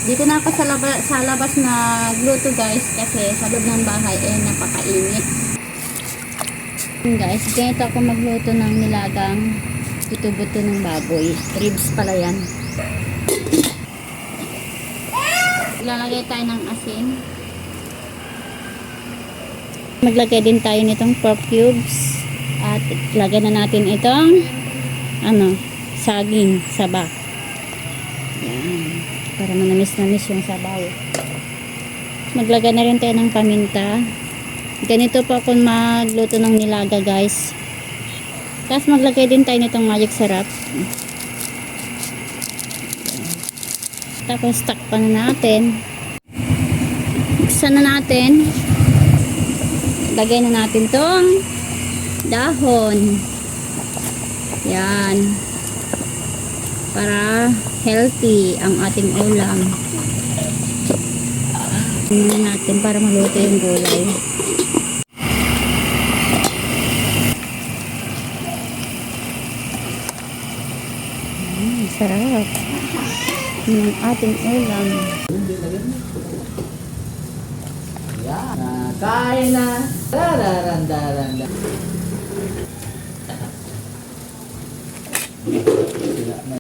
Dito na ako sa labas na gluto guys kasi sa loob ng bahay napakainit. Guys, ganito ako magluto ng nilagang buto-buto ng baboy. Ribs pala yan. Ilalagay tayo ng asin. Maglagay din tayo nitong pork cubes. At lagay na natin itong saging, saba. Yan. Para manamis-namis yung sabaw. Maglagay na rin tayo ng paminta. Ganito po ako magluto ng nilaga guys. Tapos maglagay din tayo nitong magic sarap. Tapos takpan na natin. Buksan na natin. Lagay na natin tong dahon. Yan. Para healthy ang ating ulam. Tingnan natin para maluto yung gulay. Sarap ng ating ulam. Yan. Kain na. Dararanda.